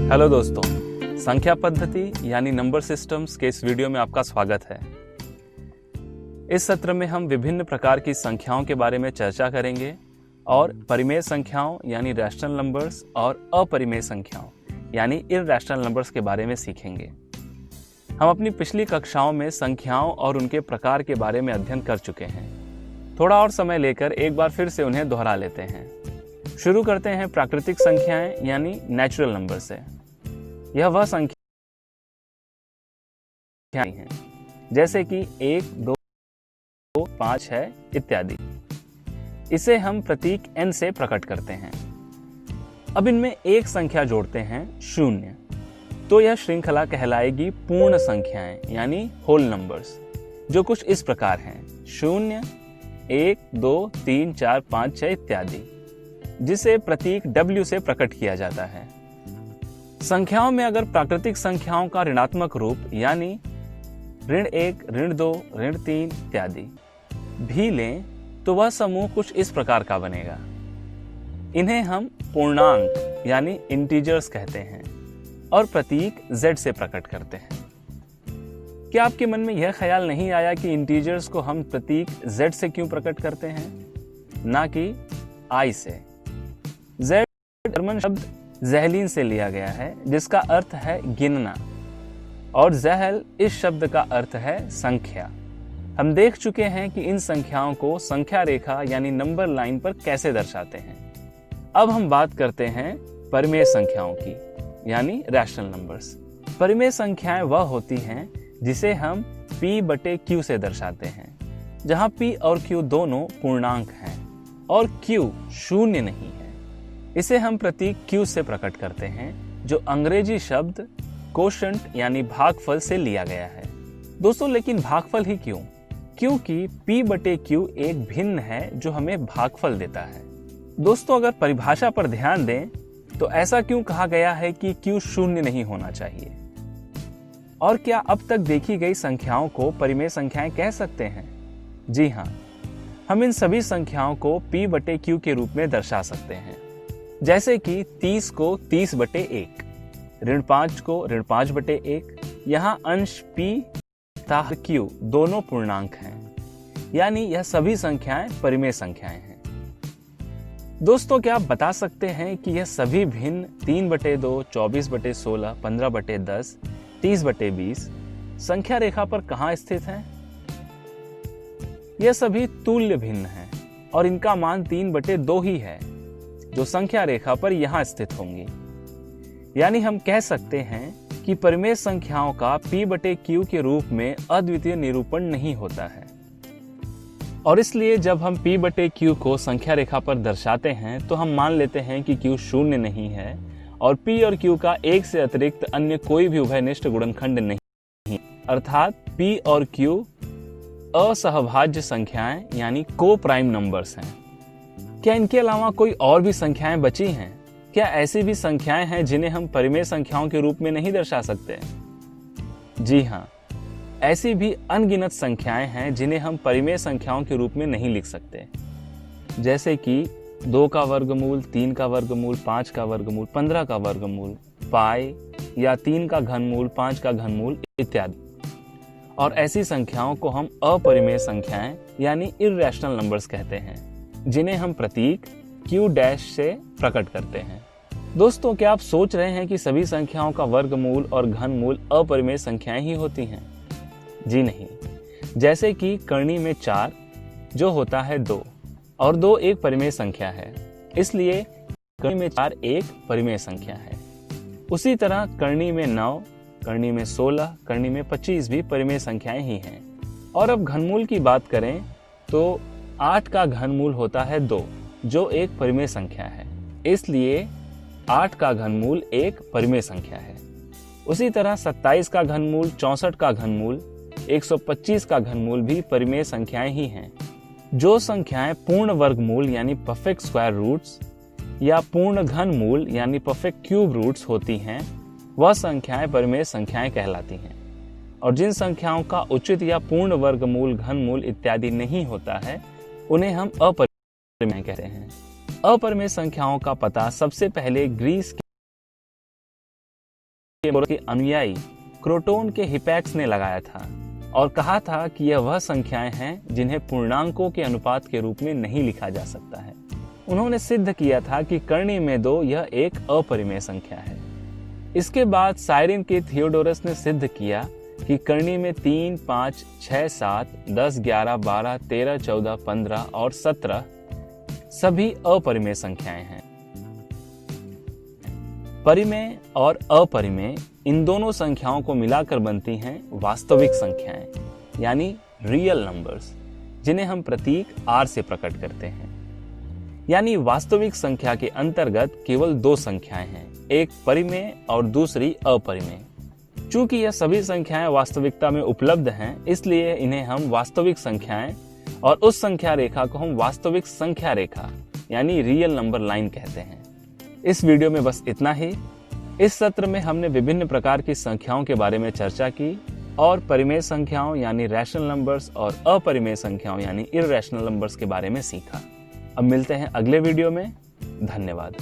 Hello दोस्तों, संख्या पद्धति यानी नंबर सिस्टम्स के इस वीडियो में आपका स्वागत है। इस सत्र में हम विभिन्न प्रकार की संख्याओं के बारे में चर्चा करेंगे और परिमेय संख्याओं यानी रैशनल नंबर्स और अपरिमेय संख्याओं यानी इररैशनल नंबर्स के बारे में सीखेंगे। हम अपनी पिछली कक्षाओं में संख्याओं और उनके प्रकार के बारे में अध्ययन कर चुके हैं। थोड़ा और समय लेकर एक बार फिर से उन्हें दोहरा लेते हैं। शुरू करते हैं प्राकृतिक संख्याएं यानी नेचुरल नंबर से। यह वह संख्याएं हैं जैसे कि 1, 2, 5 है इत्यादि। इसे हम प्रतीक n से प्रकट करते हैं। अब इनमें एक संख्या जोड़ते हैं 0, तो यह श्रृंखला कहलाएगी पूर्ण संख्याएं यानी होल नंबर्स, जो कुछ इस प्रकार हैं 0, 1, 2, 3, 4, 5, 6 इत्यादि, जिसे प्रतीक W से प्रकट किया जाता है। संख्याओं में अगर प्राकृतिक संख्याओं का ऋणात्मक रूप यानी ऋण 1, ऋण 2, ऋण 3 इत्यादि भी लें तो वह समूह कुछ इस प्रकार का बनेगा। इन्हें हम पूर्णांक यानी इंटीजर्स कहते हैं और प्रतीक Z से प्रकट करते हैं। क्या आपके मन में यह ख्याल नहीं आया कि इंटीजर्स को हम प्रतीक Z से क्यों प्रकट करते हैं, ना कि I से? Z जर्मन शब्द ज़हलीन से लिया गया है, जिसका अर्थ है गिनना, और ज़हल इस शब्द का अर्थ है संख्या। हम देख चुके हैं कि इन संख्याओं को संख्या रेखा यानी नंबर लाइन पर कैसे दर्शाते हैं। अब हम बात करते हैं परिमेय संख्याओं की यानी रैशनल नंबर्स। परिमेय संख्याएं वह होती हैं जिसे हम P/Q से दर्शाते हैं, जहां P और Q दोनों पूर्णांक हैं और Q शून्य नहीं है। इसे हम प्रतीक Q से प्रकट करते हैं, जो अंग्रेजी शब्द कोशंट यानी भागफल से लिया गया है। दोस्तों, लेकिन भागफल ही क्यों? क्योंकि P/Q एक भिन्न है जो हमें भागफल देता है। दोस्तों, अगर परिभाषा पर ध्यान दें तो ऐसा क्यों कहा गया है कि Q शून्य नहीं होना चाहिए? और क्या अब तक देखी गई संख्याओं को परिमेय संख्याएं कह सकते हैं? जी हाँ, हम इन सभी संख्याओं को P/Q के रूप में दर्शा सकते हैं, जैसे कि 30 को 30/1, ऋण 5 को ऋण 5/1। यहाँ अंश P तथा Q दोनों पूर्णांक हैं, यानी यह सभी संख्याएं परिमेय संख्याएं हैं। दोस्तों, क्या आप बता सकते हैं कि यह सभी भिन्न 3/2, 24/16, 15/10, 30/20 संख्या रेखा पर कहाँ स्थित हैं? यह सभी तुल्य भिन्न हैं और इनका मान 3/2 ही है, जो संख्या रेखा पर यहां स्थित होंगी। यानी हम कह सकते हैं कि परिमेय संख्याओं का P/Q के रूप में अद्वितीय निरूपण नहीं होता है, और इसलिए जब हम P/Q को संख्या रेखा पर दर्शाते हैं तो हम मान लेते हैं कि Q शून्य नहीं है और P और Q का एक से अतिरिक्त अन्य कोई भी उभयनिष्ठ गुणनखंड नहीं, अर्थात P और Q असहभाज्य संख्याएं यानी को प्राइम नंबर्स हैं। क्या इनके अलावा कोई और भी संख्याएं बची हैं? क्या ऐसी भी संख्याएं हैं जिन्हें हम परिमेय संख्याओं के रूप में नहीं दर्शा सकते? जी हाँ, ऐसी भी अनगिनत संख्याएं हैं जिन्हें हम परिमेय संख्याओं के रूप में नहीं लिख सकते, जैसे कि 2 का वर्गमूल, 3 का वर्गमूल, 5 का वर्गमूल, 15 का वर्गमूल, पाई या 3 का घनमूल, 5 का घनमूल इत्यादि। और ऐसी संख्याओं को हम अपरिमेय संख्याएं यानी इररैशनल नंबर्स कहते हैं, जिन्हें हम प्रतीक Q' से प्रकट करते हैं। दोस्तों, क्या आप सोच रहे हैं कि सभी संख्याओं का वर्गमूल और घनमूल अपरिमेय संख्याएं ही होती हैं? जी नहीं। जैसे कि करनी में 4 जो होता है 2, और 2 एक परिमेय संख्या है, इसलिए करनी में 4 एक परिमेय संख्या है। उसी तरह करनी में 9, करनी में 16, करनी में 25 भी परिमेय संख्याएं ही हैं। और अब घनमूल की बात करें तो 8 का घनमूल होता है 2, जो एक परिमेय संख्या है, इसलिए 8 का घनमूल एक परिमेय संख्या है। उसी तरह 27 का घनमूल, 64 का घनमूल, 125 का घनमूल भी परिमेय संख्याएं ही हैं। जो संख्याएं पूर्ण वर्गमूल यानी परफेक्ट स्क्वायर रूट्स या पूर्ण घनमूल यानी परफेक्ट क्यूब रूट्स होती हैं, वह संख्याएं परिमेय संख्याएं कहलाती हैं। और जिन संख्याओं का उचित या पूर्ण वर्गमूल, घनमूल इत्यादि नहीं होता है, उन्हें हम अपरिमेय कहते हैं। अपरिमेय संख्याओं का पता सबसे पहले ग्रीस के अनुयायी क्रोटोन के हिपैक्स ने लगाया था और कहा था कि यह वह संख्याएं हैं जिन्हें पूर्णांकों के अनुपात के रूप में नहीं लिखा जा सकता है। उन्होंने सिद्ध किया था कि कर्णी में 2 यह एक अपरिमेय संख्या है। इसके बाद साइरिन के थियोडोरस ने सिद्ध किया कि कर्णी में 3, 5, 6, 7, 10, 11, 12, 13, 14, 15 और 17 सभी अपरिमेय संख्याएं हैं। परिमेय और अपरिमेय इन दोनों संख्याओं को मिलाकर बनती हैं वास्तविक संख्याएं, यानी रियल नंबर्स, जिन्हें हम प्रतीक R से प्रकट करते हैं। यानी वास्तविक संख्या के अंतर्गत केवल 2 संख्याएं हैं, एक परिमेय और दूसरी अपरिमेय। चूंकि यह सभी संख्याएं वास्तविकता में उपलब्ध हैं, इसलिए इन्हें हम वास्तविक संख्याएं और उस संख्या रेखा को हम वास्तविक संख्या रेखा यानी रियल नंबर लाइन कहते हैं। इस वीडियो में बस इतना ही। इस सत्र में हमने विभिन्न प्रकार की संख्याओं के बारे में चर्चा की और परिमेय संख्याओं यानी रैशनल नंबर्स और अपरिमेय संख्याओं यानी इररैशनल नंबर्स के बारे में सीखा। अब मिलते हैं अगले वीडियो में। धन्यवाद।